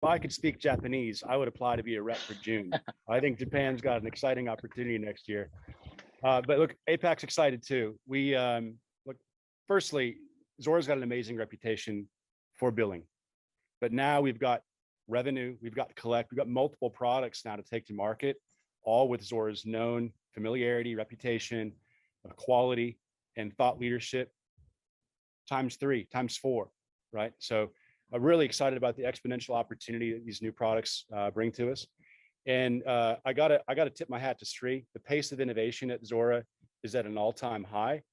if I could speak Japanese, I would apply to be a rep for June. I think Japan's got an exciting opportunity next year. But look, APAC's excited too. We look, firstly, Zuora's got an amazing reputation for billing, but now we've got revenue, we've got collect, we've got multiple products now to take to market, all with Zuora's known familiarity, reputation, quality, and thought leadership times 3, times 4, right? So I'm really excited about the exponential opportunity that these new products bring to us. And I gotta tip my hat to Sri. The pace of innovation at Zuora is at an all-time high.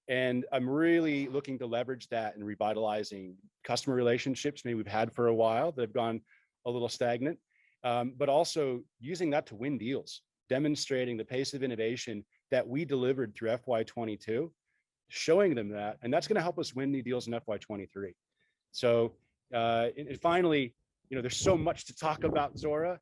And I'm really looking to leverage that in revitalizing customer relationships maybe we've had for a while that have gone a little stagnant, but also using that to win deals, demonstrating the pace of innovation that we delivered through FY22, showing them that, and that's going to help us win new deals in FY23. So, and finally, there's so much to talk about Zuora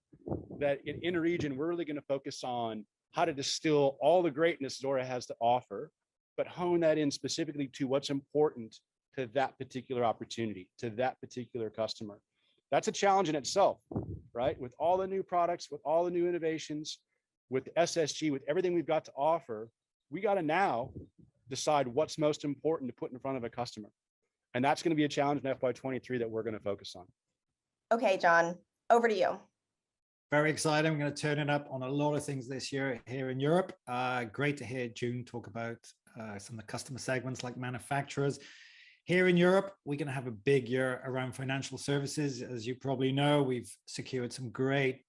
that in region, we're really going to focus on how to distill all the greatness Zuora has to offer, but hone that in specifically to what's important to that particular opportunity, to that particular customer. That's a challenge in itself, right? With all the new products, with all the new innovations, with SSG, with everything we've got to offer, we got to now decide what's most important to put in front of a customer. And that's going to be a challenge in FY23 that we're going to focus on. Okay, John, over to you. Very excited. I'm going to turn it up on a lot of things this year here in Europe. Great to hear June talk about some of the customer segments like manufacturers. Here in Europe, we're going to have a big year around financial services. As you probably know, we've secured some great,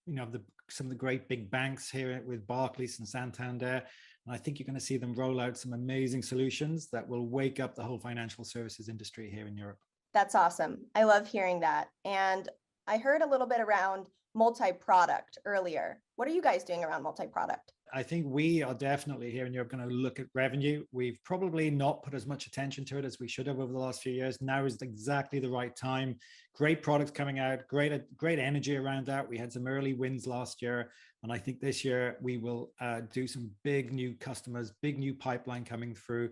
some of the great big banks here with Barclays and Santander. And I think you're going to see them roll out some amazing solutions that will wake up the whole financial services industry here in Europe. That's awesome. I love hearing that. And I heard a little bit around multi-product earlier. What are you guys doing around multi-product? I think we are definitely here in Europe going to look at revenue. We've probably not put as much attention to it as we should have over the last few years. Now is exactly the right time. Great products coming out, great energy around that. We had some early wins last year. And I think this year we will do some big new customers, big new pipeline coming through.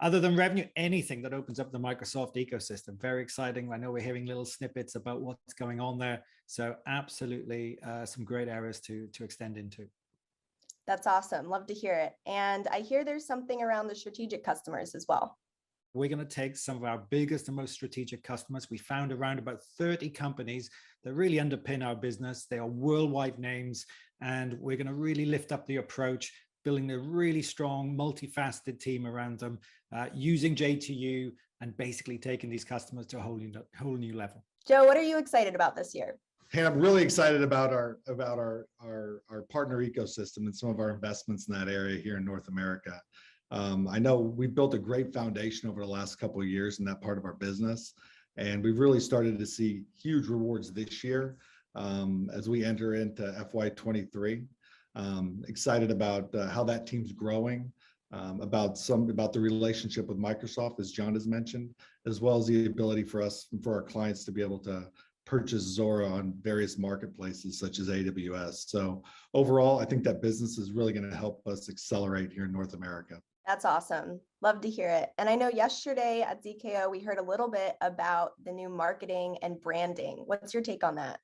Other than revenue, anything that opens up the Microsoft ecosystem. Very exciting. I know we're hearing little snippets about what's going on there. So absolutely some great areas to extend into. That's awesome. Love to hear it. And I hear there's something around the strategic customers as well. We're going to take some of our biggest and most strategic customers. We found around about 30 companies that really underpin our business. They are worldwide names, and we're going to really lift up the approach, building a really strong, multifaceted team around them, using J2U and basically taking these customers to a whole new level. Joe, what are you excited about this year? Hey, I'm really excited about our partner ecosystem and some of our investments in that area here in North America. I know we've built a great foundation over the last couple of years in that part of our business, and we've really started to see huge rewards this year as we enter into FY23. Excited about how that team's growing, about the relationship with Microsoft, as John has mentioned, as well as the ability for our clients to be able to purchase Zuora on various marketplaces such as AWS. So overall, I think that business is really going to help us accelerate here in North America. That's awesome. Love to hear it. And I know yesterday at ZKO, we heard a little bit about the new marketing and branding. What's your take on that?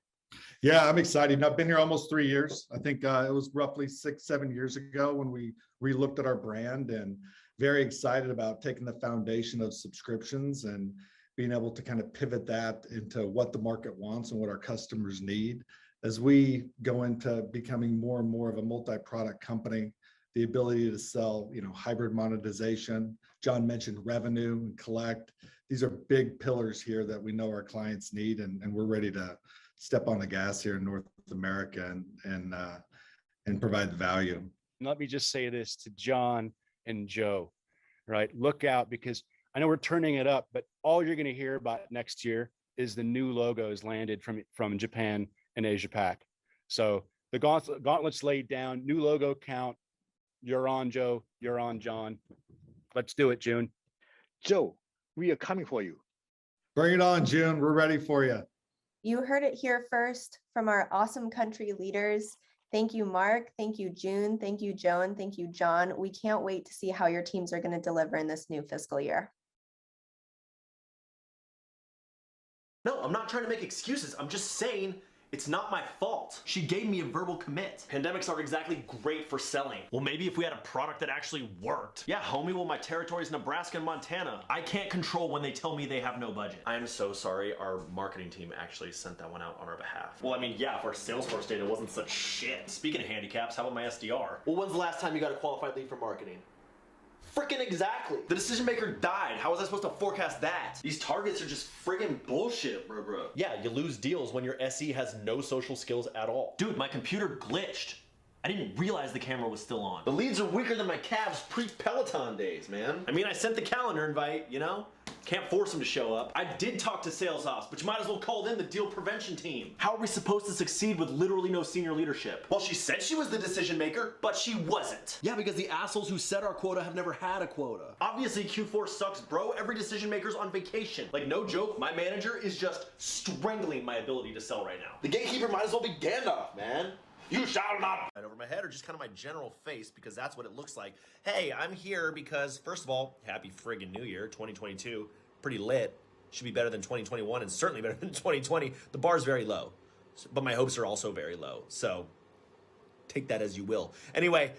Yeah, I'm excited. I've been here almost 3 years. I think it was roughly 6-7 years ago when we relooked at our brand, and very excited about taking the foundation of subscriptions and being able to kind of pivot that into what the market wants and what our customers need. As we go into becoming more and more of a multi-product company, the ability to sell, hybrid monetization. John mentioned revenue and collect. These are big pillars here that we know our clients need, and we're ready to step on the gas here in North America and provide the value. Let me just say this to John and Joe, right? Look out, because I know we're turning it up, but all you're going to hear about next year is the new logos landed from Japan and Asia Pac. So the gauntlet's laid down, new logo count. You're on, Joe. You're on, John. Let's do it, June. Joe, we are coming for you. Bring it on, June. We're ready for you. You heard it here first from our awesome country leaders. Thank you, Mark. Thank you, June. Thank you, Joe. And thank you, John. We can't wait to see how your teams are going to deliver in this new fiscal year. No, I'm not trying to make excuses. I'm just saying It's not my fault. She gave me a verbal commit. Pandemics aren't exactly great for selling. Well, maybe if we had a product that actually worked. Yeah, homie, well, my territory's Nebraska and Montana. I can't control when they tell me they have no budget. I am so sorry. Our marketing team actually sent that one out on our behalf. Well, I mean, yeah, if our Salesforce data wasn't such shit. Speaking of handicaps, how about my SDR? Well, when's the last time you got a qualified lead for marketing? Freaking exactly. The decision maker died. How was I supposed to forecast that? These targets are just friggin' bullshit, bro. Yeah, you lose deals when your SE has no social skills at all. Dude, my computer glitched. I didn't realize the camera was still on. The leads are weaker than my calves pre-Peloton days, man. I mean, I sent the calendar invite, you know? Can't force them to show up. I did talk to sales ops, but you might as well call in the deal prevention team. How are we supposed to succeed with literally no senior leadership? Well, she said she was the decision maker, but she wasn't. Yeah, because the assholes who set our quota have never had a quota. Obviously, Q4 sucks, bro. Every decision maker's on vacation. Like, no joke, my manager is just strangling my ability to sell right now. The gatekeeper might as well be Gandalf, man. You shall not. Right over my head or just kind of my general face, because that's what it looks like. Hey, I'm here because, first of all, happy friggin' New Year, 2022. Pretty lit. Should be better than 2021 and certainly better than 2020. The bar's very low, but my hopes are also very low. So take that as you will. Anyway,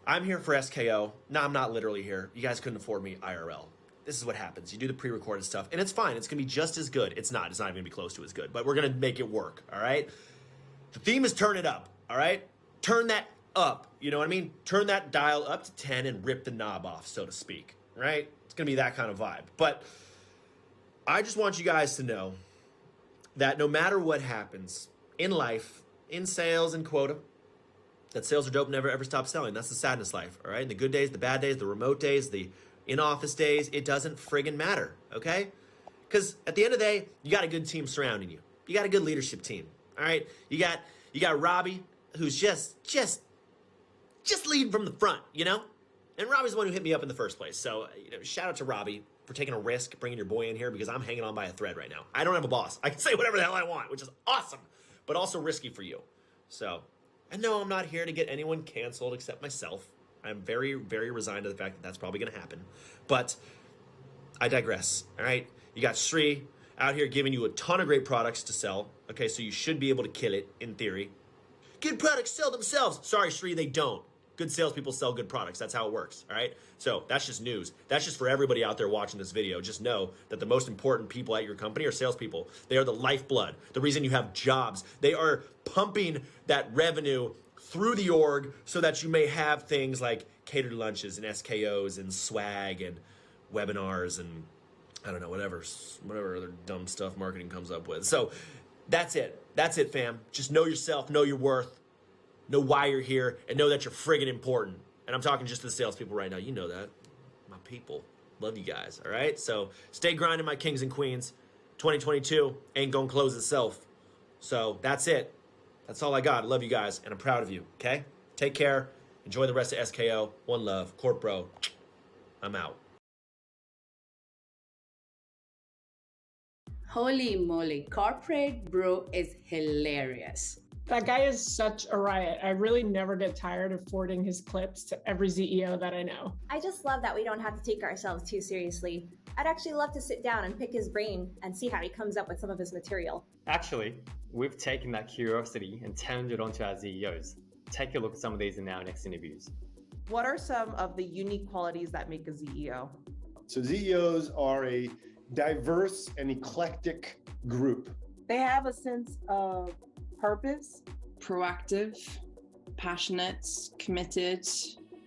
I'm here for SKO. No, I'm not literally here. You guys couldn't afford me IRL. This is what happens. You do the pre-recorded stuff and it's fine. It's going to be just as good. It's not even going to be close to as good, but we're going to make it work. All right. The theme is turn it up, all right? Turn that up, you know what I mean? Turn that dial up to 10 and rip the knob off, so to speak, right? It's gonna be that kind of vibe. But I just want you guys to know that no matter what happens in life, in sales and quota, that sales are dope, never ever stop selling. That's the sadness life, all right? In the good days, the bad days, the remote days, the in-office days, it doesn't friggin' matter, okay? Because at the end of the day, you got a good team surrounding you. You got a good leadership team. All right, you got Robbie, who's just leading from the front, you know? And Robbie's the one who hit me up in the first place. So, shout out to Robbie for taking a risk, bringing your boy in here, because I'm hanging on by a thread right now. I don't have a boss. I can say whatever the hell I want, which is awesome, but also risky for you. So, and no, I'm not here to get anyone canceled except myself. I'm very, very resigned to the fact that that's probably going to happen. But I digress, all right? You got Sri out here giving you a ton of great products to sell. Okay, so you should be able to kill it in theory. Good products sell themselves. Sorry, Sri, they don't. Good salespeople sell good products. That's how it works, all right? So that's just news. That's just for everybody out there watching this video. Just know that the most important people at your company are salespeople. They are the lifeblood, the reason you have jobs. They are pumping that revenue through the org so that you may have things like catered lunches and SKOs and swag and webinars and I don't know, whatever other dumb stuff marketing comes up with. So that's it. That's it, fam. Just know yourself, know your worth, know why you're here, and know that you're friggin' important. And I'm talking just to the salespeople right now. You know that. My people. Love you guys, all right? So stay grinding, my kings and queens. 2022 ain't gonna close itself. So that's it. That's all I got. I love you guys, and I'm proud of you, okay? Take care. Enjoy the rest of SKO. One love. Corp Bro. I'm out. Holy moly, Corporate Bro is hilarious. That guy is such a riot. I really never get tired of forwarding his clips to every CEO that I know. I just love that we don't have to take ourselves too seriously. I'd actually love to sit down and pick his brain and see how he comes up with some of his material. Actually, we've taken that curiosity and turned it onto our CEOs. Take a look at some of these in our next interviews. What are some of the unique qualities that make a CEO? So CEOs are a diverse and eclectic group. They have a sense of purpose. Proactive, passionate, committed.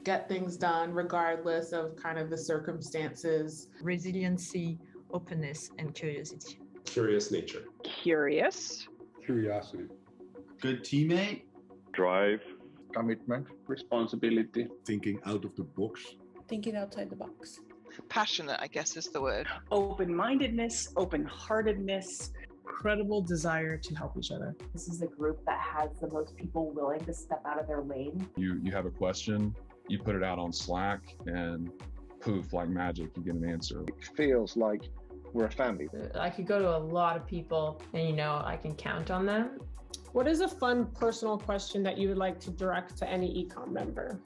Get things done regardless of kind of the circumstances. Resiliency, openness, and curiosity. Curious nature. Curious. Curiosity. Good teammate. Drive. Commitment. Responsibility. Thinking out of the box. Thinking outside the box. Passionate, I guess, is the word. Open-mindedness, open-heartedness, incredible desire to help each other. This is a group that has the most people willing to step out of their lane. You have a question, you put it out on Slack, and poof, like magic, you get an answer. It feels like we're a family. I could go to a lot of people and, I can count on them. What is a fun personal question that you would like to direct to any ecom member?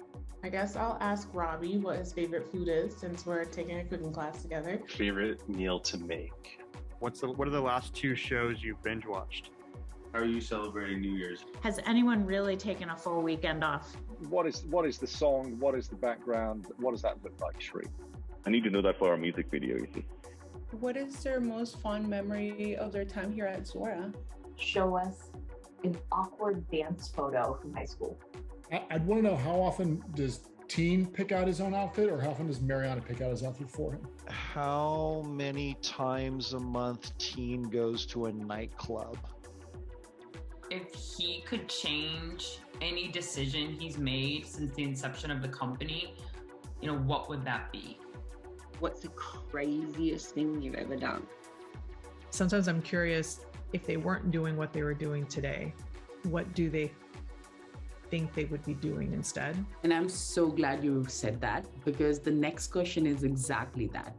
I guess I'll ask Robbie what his favorite food is since we're taking a cooking class together. Favorite meal to make? What are the last 2 shows you've binge watched? How are you celebrating New Year's? Has anyone really taken a full weekend off? What is the song? What is the background? What does that look like, Shri? I need to know that for our music video, you see. What is their most fond memory of their time here at Zora? Show us an awkward dance photo from high school. I'd want to know, how often does Teen pick out his own outfit, or how often does Mariana pick out his outfit for him? How many times a month Teen goes to a nightclub? If he could change any decision he's made since the inception of the company, what would that be? What's the craziest thing you've ever done? Sometimes I'm curious, if they weren't doing what they were doing today, what do they think they would be doing instead? And I'm so glad you said that, because the next question is exactly that.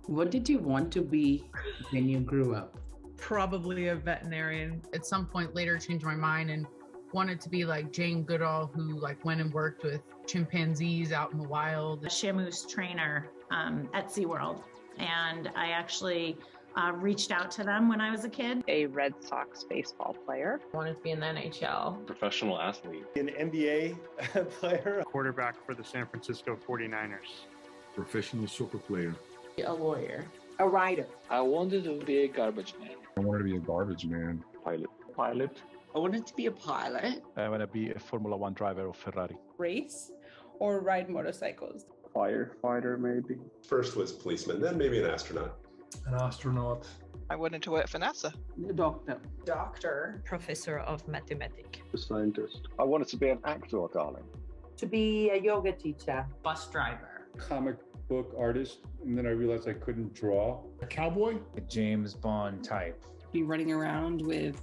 What did you want to be when you grew up? Probably a veterinarian. At some point later, changed my mind and wanted to be like Jane Goodall, who went and worked with chimpanzees out in the wild. A Shamus trainer at SeaWorld. And I actually reached out to them when I was a kid. A Red Sox baseball player. Wanted to be in the NHL. Professional athlete. An NBA player. Quarterback for the San Francisco 49ers. Professional soccer player. A lawyer. A writer. I wanted to be a garbage man. I wanted to be a garbage man. Pilot. I wanted to be a pilot. I want to be a Formula One driver of Ferrari. Race or ride motorcycles? Firefighter, maybe. First was policeman, then maybe an astronaut. An astronaut. I wanted to work for NASA. A doctor. Doctor. Professor of mathematics. A scientist. I wanted to be an actor, darling. To be a yoga teacher. Bus driver. Comic book artist, and then I realized I couldn't draw. A cowboy? A James Bond type. Be running around with,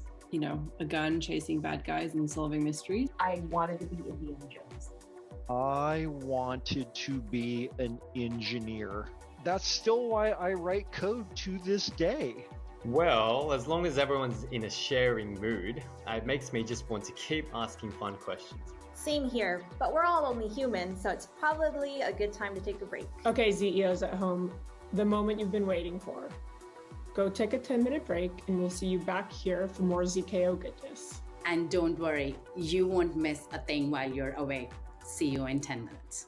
a gun, chasing bad guys and solving mysteries. I wanted to be Indiana Jones. I wanted to be an engineer. That's still why I write code to this day. Well, as long as everyone's in a sharing mood, it makes me just want to keep asking fun questions. Same here, but we're all only human, so it's probably a good time to take a break. Okay, ZEOs at home, the moment you've been waiting for. Go take a 10-minute break and we'll see you back here for more ZKO goodness. And don't worry, you won't miss a thing while you're away. See you in 10 minutes.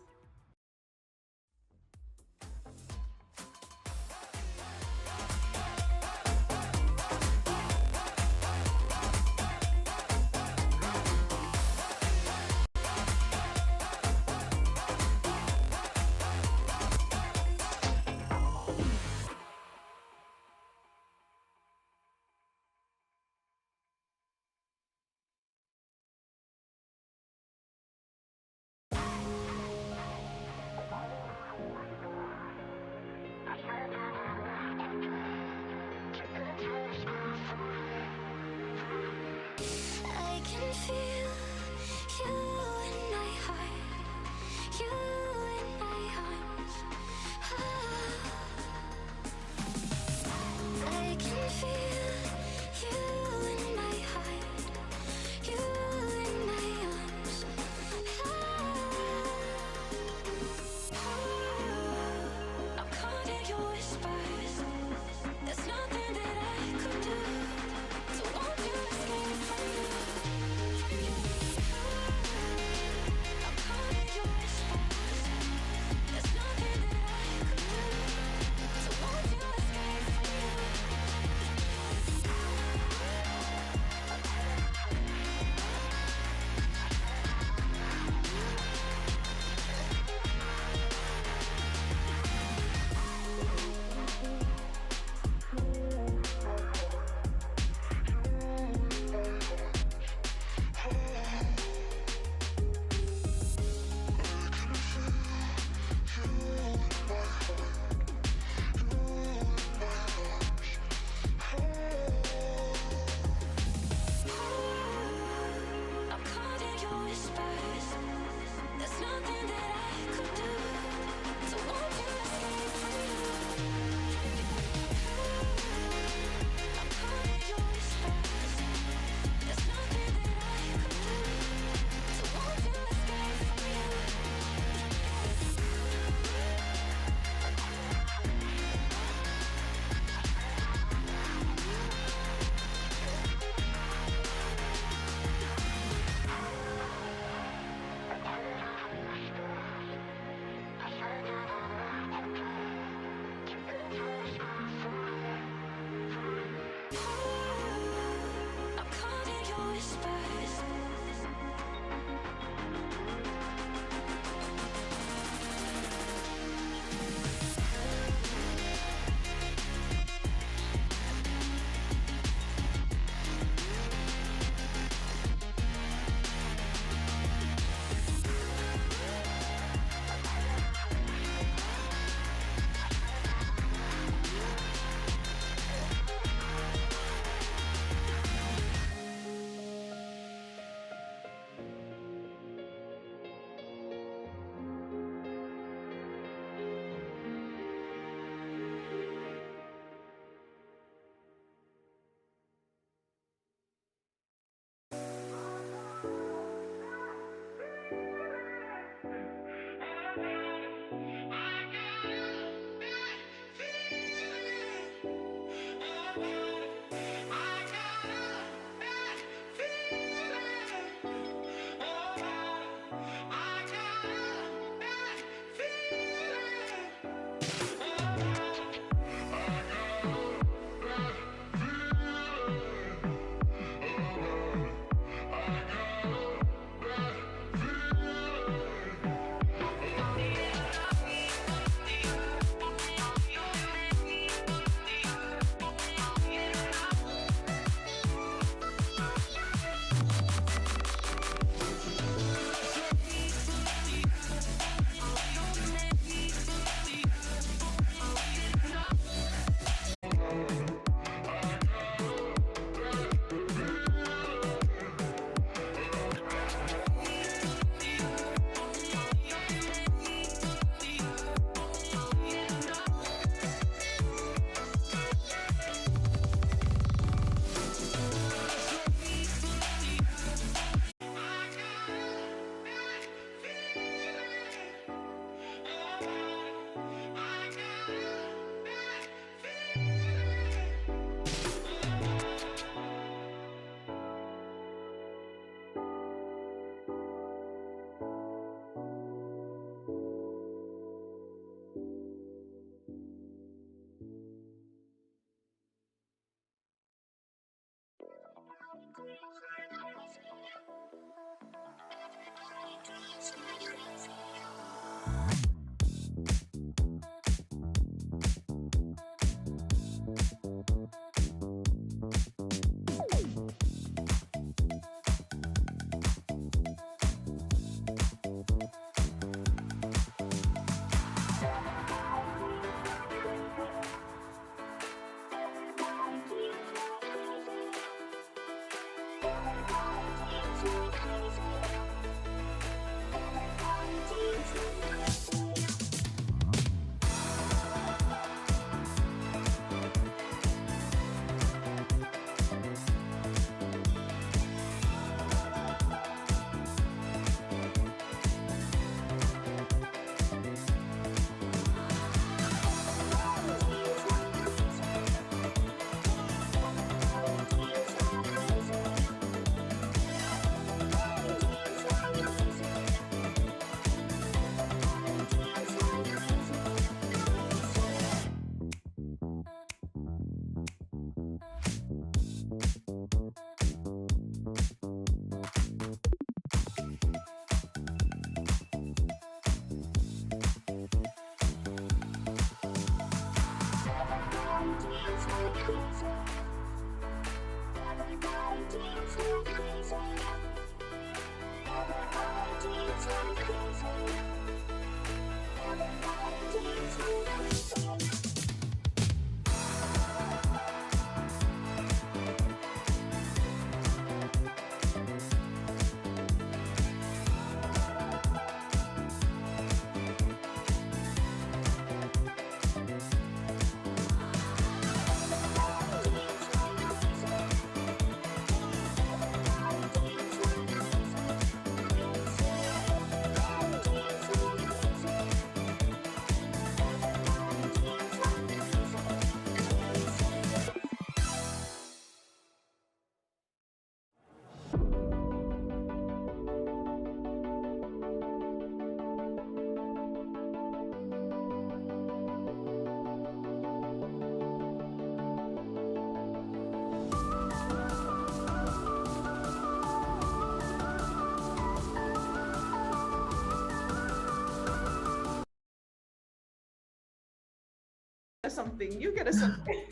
Something, you get a something.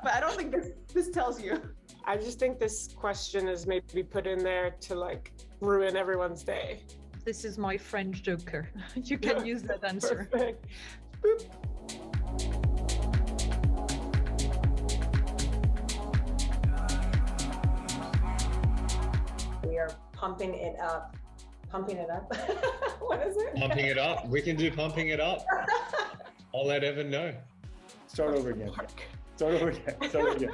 But I don't think this tells you. I just think this question is maybe put in there to like ruin everyone's day. This is my friend Joker. You can use that answer. Perfect. We are pumping it up. Pumping it up? What is it? Pumping it up. We can do pumping it up. I'll let Evan know. Start over again. Start over again. Start again.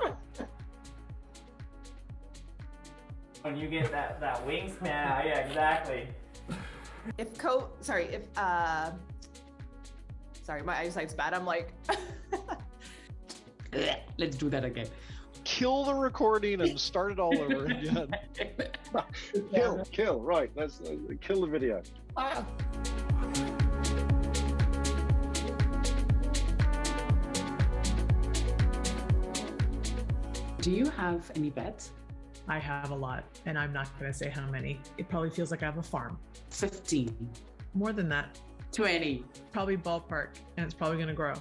When you get that wingspan, yeah, exactly. Sorry, my eyesight's bad. I'm like, let's do that again. Kill the recording and start it all over again. Kill. Right, let's kill the video. Do you have any pets? I have a lot, and I'm not going to say how many. It probably feels like I have a farm. 15. More than that. 20. Probably ballpark, and it's probably going to grow.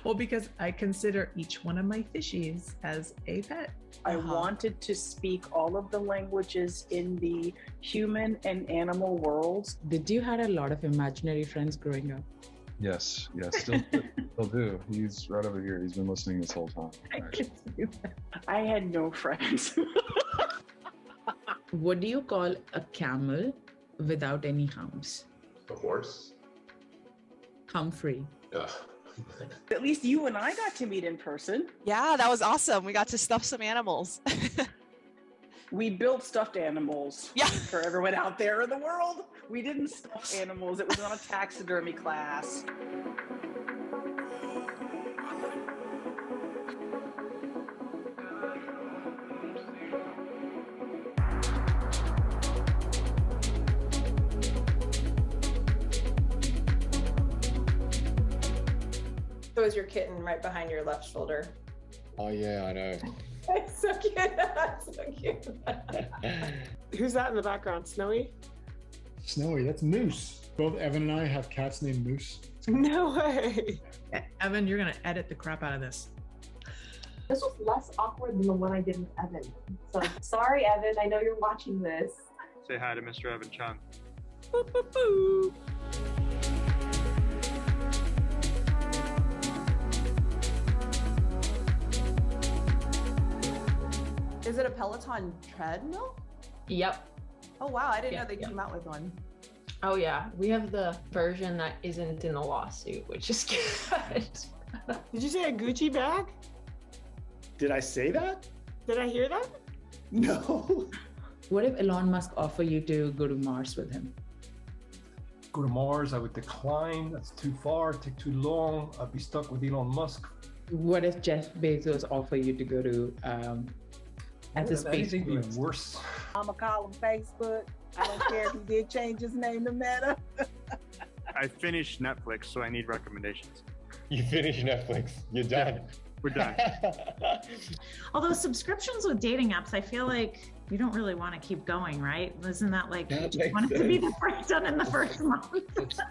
Well, because I consider each one of my fishies as a pet. I wanted to speak all of the languages in the human and animal worlds. Did you had a lot of imaginary friends growing up? Yes, still do. He's right over here. He's been listening this whole time. I had no friends. What do you call a camel without any humps? A horse? Humphrey. At least you and I got to meet in person. Yeah, that was awesome. We got to stuff some animals. We built stuffed animals for everyone out there in the world. We didn't stuff animals. It was on a taxidermy class. So is your kitten right behind your left shoulder? Oh yeah, I know. It's so cute. That's so cute. Who's that in the background? Snowy? Snowy, that's Moose. Both Evan and I have cats named Moose. No way. Evan, you're gonna edit the crap out of this. This was less awkward than the one I did with Evan. So sorry, Evan. I know you're watching this. Say hi to Mr. Evan Chung. Boop, boop, boop. Is it a Peloton treadmill? Yep. Oh wow, I didn't Yeah, know they yeah. came out with one. Oh yeah, we have the version that isn't in the lawsuit, which is good. Did you say a Gucci bag? Did I say that? Did I hear that? No. What if Elon Musk offer you to go to Mars with him? Go to Mars, I would decline. That's too far, take too long. I'd be stuck with Elon Musk. What if Jeff Bezos offer you to go to as a space Anything be tourist? worse. I'ma call him Facebook. I don't care if he did change his name to Meta. I finished Netflix, so I need recommendations. You finish Netflix. You're done. We're done. Although subscriptions with dating apps, I feel like you don't really want to keep going, right? Isn't that like That you makes want it to be sense. done in the first month?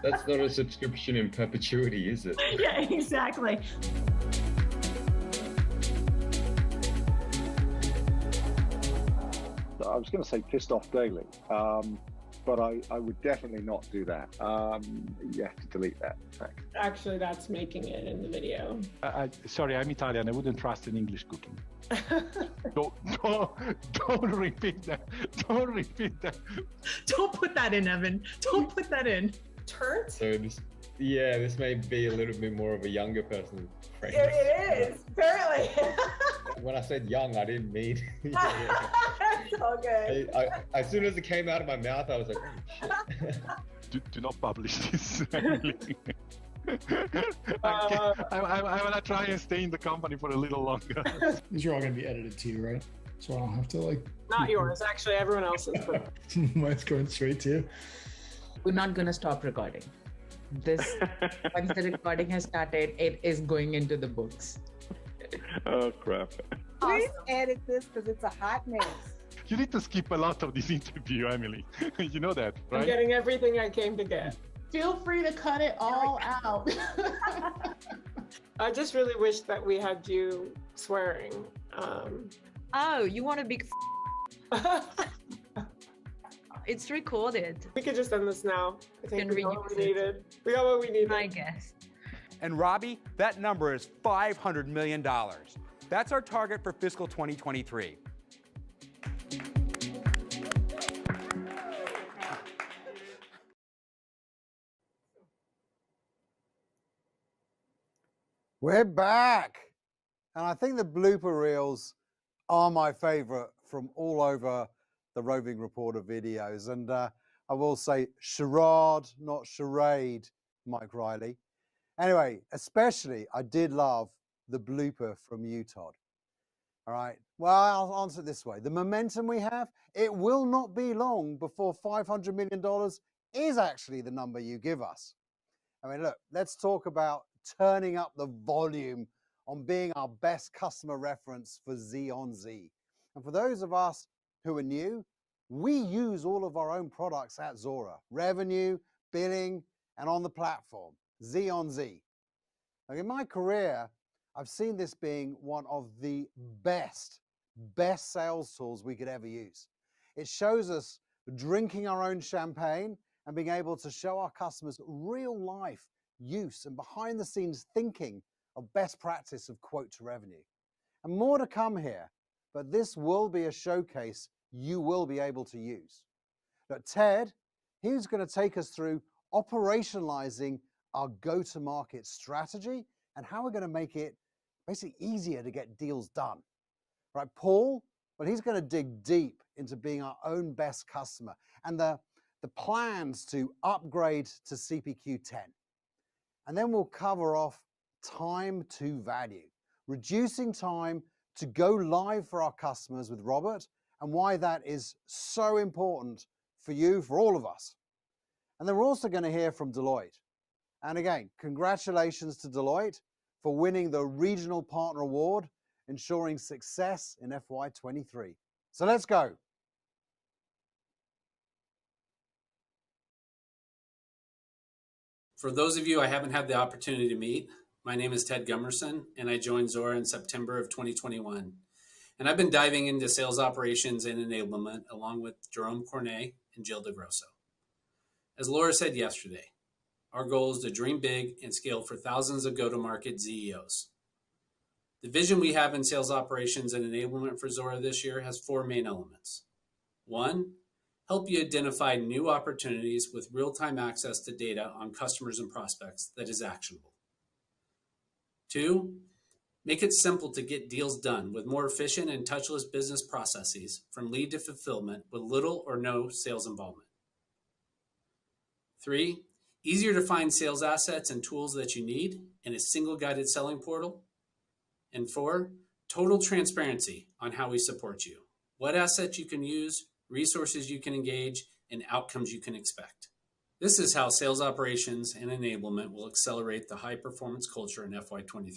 That's not a subscription in perpetuity, is it? Yeah, exactly. I was going to say pissed off daily, but I would definitely not do that. You have to delete that, in fact. Actually, that's making it in the video. Sorry, I'm Italian. I wouldn't trust in English cooking. don't repeat that. Don't repeat that. Don't put that in, Evan. Don't put that in. Turnt? So this may be a little bit more of a younger person phrase. It is, apparently. When I said young, I didn't mean. It's all good. As soon as it came out of my mouth, I was like, oh, shit. Do not publish this. Emily. I want to try and stay in the company for a little longer. These are all going to be edited too, right? So I don't have to like. Not yours, actually, everyone else's. Mine's going straight to. We're not going to stop recording. This, once the recording has started, it is going into the books. Oh, crap. Please edit this because it's a hot mess. You need to skip a lot of this interview, Emily. You know that, right? I'm getting everything I came to get. Feel free to cut it all out. I just really wish that we had you swearing. Oh, you want to be? It's recorded. We could just end this now. I think Can we got reuse what we it. needed. We got what we needed. I guess. And Robbie, that number is $500 million. That's our target for fiscal 2023. We're back. And I think the blooper reels are my favorite from all over the Roving Reporter videos. And I will say charade, not charade, Mike Riley. Anyway, especially I did love the blooper from you, Todd. All right. Well, I'll answer it this way. The momentum we have, it will not be long before $500 million is actually the number you give us. I mean, look, let's talk about turning up the volume on being our best customer reference for Z on Z. And for those of us who are new, we use all of our own products at Zora, revenue, billing, and on the platform, Z on Z. Now, in my career, I've seen this being one of the best sales tools we could ever use. It shows us drinking our own champagne and being able to show our customers real life use and behind the scenes thinking of best practice of quote to revenue. And more to come here, but this will be a showcase you will be able to use. But Ted, he's going to take us through operationalizing our go-to-market strategy and how we're going to make it basically easier to get deals done. Right, Paul, well, he's going to dig deep into being our own best customer and the plans to upgrade to CPQ 10. And then we'll cover off time to value, reducing time to go live for our customers with Robert and why that is so important for you, for all of us. And then we're also going to hear from Deloitte. And again, congratulations to Deloitte for winning the Regional Partner Award ensuring success in FY23. So let's go. For those of you I haven't had the opportunity to meet, my name is Ted Gummerson, and I joined Zuora in September of 2021. And I've been diving into sales operations and enablement along with Jerome Cornet and Jill DeGrosso. As Laura said yesterday, our goal is to dream big and scale for thousands of go-to-market CEOs. The vision we have in sales operations and enablement for Zuora this year has 4 main elements. 1, help you identify new opportunities with real-time access to data on customers and prospects that is actionable. 2, make it simple to get deals done with more efficient and touchless business processes from lead to fulfillment with little or no sales involvement. 3, easier to find sales assets and tools that you need in a single guided selling portal. And 4, total transparency on how we support you, what assets you can use, resources you can engage, and outcomes you can expect. This is how sales operations and enablement will accelerate the high performance culture in FY23.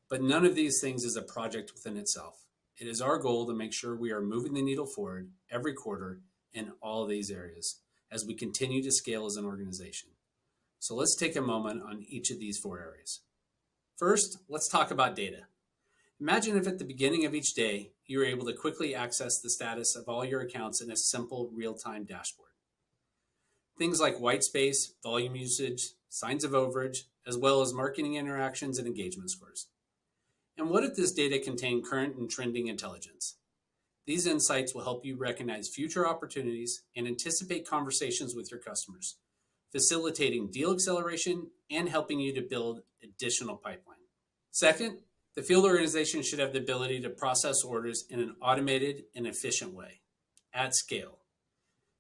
But none of these things is a project within itself. It is our goal to make sure we are moving the needle forward every quarter in all of these areas as we continue to scale as an organization. So let's take a moment on each of these 4 areas. First, let's talk about data. Imagine if at the beginning of each day, you were able to quickly access the status of all your accounts in a simple real-time dashboard. Things like white space, volume usage, signs of overage, as well as marketing interactions and engagement scores. And what if this data contained current and trending intelligence? These insights will help you recognize future opportunities and anticipate conversations with your customers, facilitating deal acceleration and helping you to build additional pipeline. Second, the field organization should have the ability to process orders in an automated and efficient way at scale.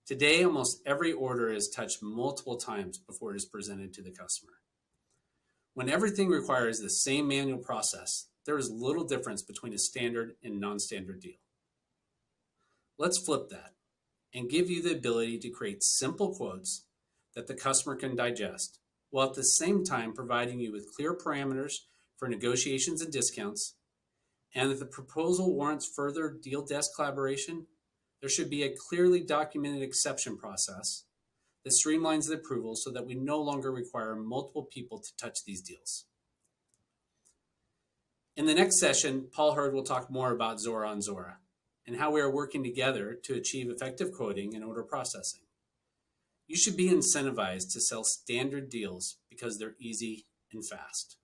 Today, almost every order is touched multiple times before it is presented to the customer. When everything requires the same manual process, there is little difference between a standard and non-standard deal. Let's flip that and give you the ability to create simple quotes that the customer can digest, while at the same time providing you with clear parameters for negotiations and discounts. And if the proposal warrants further deal desk collaboration, there should be a clearly documented exception process that streamlines the approval so that we no longer require multiple people to touch these deals. In the next session, Paul Hurd will talk more about Zuora on Zuora and how we are working together to achieve effective quoting and order processing. You should be incentivized to sell standard deals because they're easy and fast.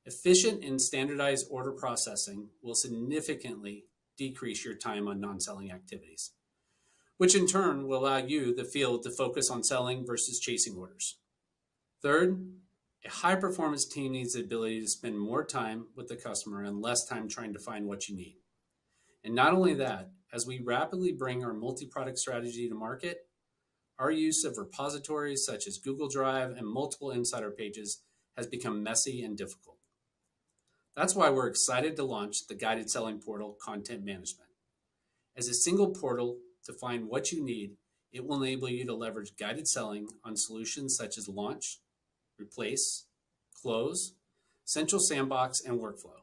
Efficient and standardized order processing will significantly decrease your time on non-selling activities, which in turn will allow you, the field, to focus on selling versus chasing orders. Third, a high-performance team needs the ability to spend more time with the customer and less time trying to find what you need. And not only that, as we rapidly bring our multi-product strategy to market, our use of repositories such as Google Drive and multiple insider pages has become messy and difficult. That's why we're excited to launch the Guided Selling Portal Content Management. As a single portal to find what you need, it will enable you to leverage guided selling on solutions such as Launch, Replace, Close, Central Sandbox, and Workflow.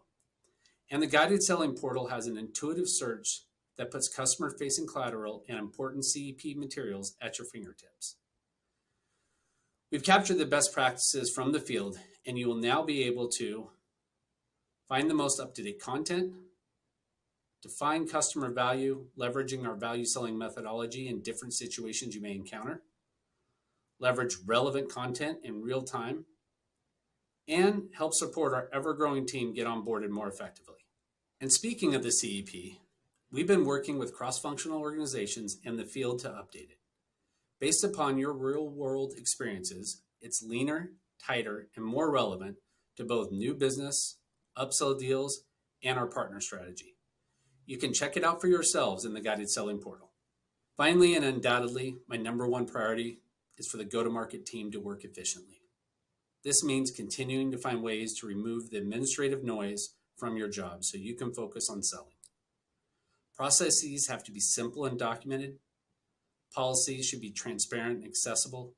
And the Guided Selling Portal has an intuitive search that puts customer-facing collateral and important CEP materials at your fingertips. We've captured the best practices from the field, and you will now be able to find the most up-to-date content, define customer value, leveraging our value selling methodology in different situations you may encounter, leverage relevant content in real time, and help support our ever-growing team get onboarded more effectively. And speaking of the CEP, we've been working with cross-functional organizations in the field to update it. Based upon your real-world experiences, it's leaner, tighter, and more relevant to both new business, upsell deals, and our partner strategy. You can check it out for yourselves in the Guided Selling Portal. Finally, and undoubtedly, my number one priority is for the go-to-market team to work efficiently. This means continuing to find ways to remove the administrative noise from your job so you can focus on selling. Processes have to be simple and documented. Policies should be transparent and accessible.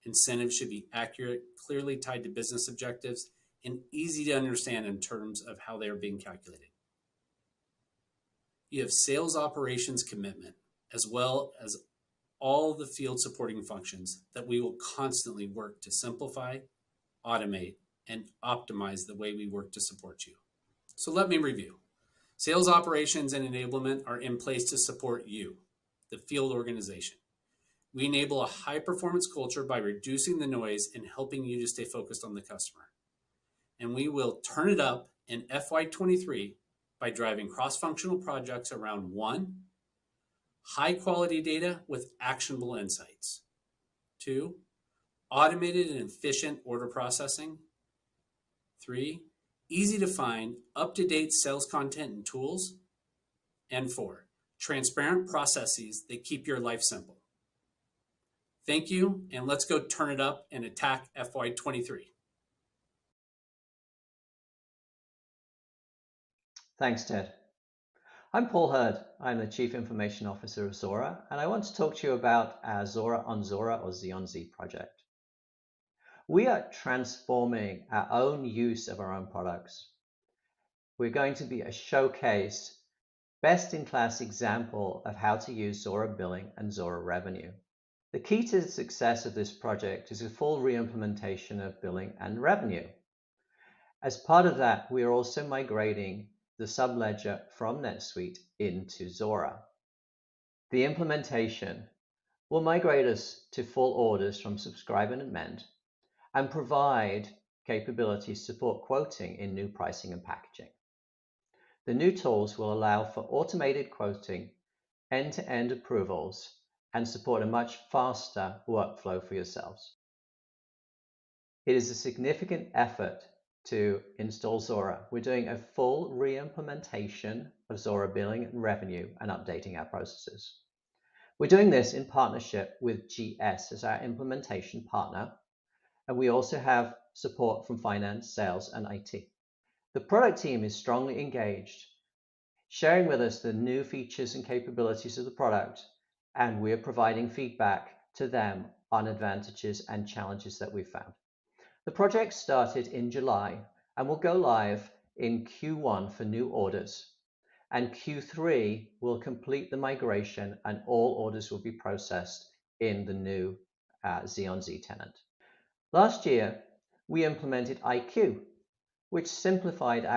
Incentives should be accurate, clearly tied to business objectives, and easy to understand in terms of how they are being calculated. You have sales operations commitment, as well as all the field supporting functions that we will constantly work to simplify, automate, and optimize the way we work to support you. So let me review. Sales operations and enablement are in place to support you, the field organization. We enable a high-performance culture by reducing the noise and helping you to stay focused on the customer. And we will turn it up in FY23 by driving cross-functional projects around 1, high-quality data with actionable insights. 2, automated and efficient order processing. 3, easy to find, up-to-date sales content and tools. And 4, transparent processes that keep your life simple. Thank you, and let's go turn it up and attack FY23. Thanks, Ted. I'm Paul Hurd. I'm the Chief Information Officer of Zuora, and I want to talk to you about our Zuora on Zuora or Z on Z project. We are transforming our own use of our own products. We're going to be a showcased, best-in-class example of how to use Zuora Billing and Zuora Revenue. The key to the success of this project is a full re-implementation of billing and revenue. As part of that, we are also migrating the subledger from NetSuite into Zuora. The implementation will migrate us to full orders from Subscribe and Amend and provide capabilities to support quoting in new pricing and packaging. The new tools will allow for automated quoting, end-to-end approvals, and support a much faster workflow for yourselves. It is a significant effort to install Zuora. We're doing a full re-implementation of Zuora Billing and Revenue and updating our processes. We're doing this in partnership with GS as our implementation partner, and we also have support from finance, sales, and IT. The product team is strongly engaged, sharing with us the new features and capabilities of the product, and we're providing feedback to them on advantages and challenges that we've found. The project started in July and will go live in Q1 for new orders, and Q3 will complete the migration and all orders will be processed in the new Z on Z tenant. Last year, we implemented IQ, which simplified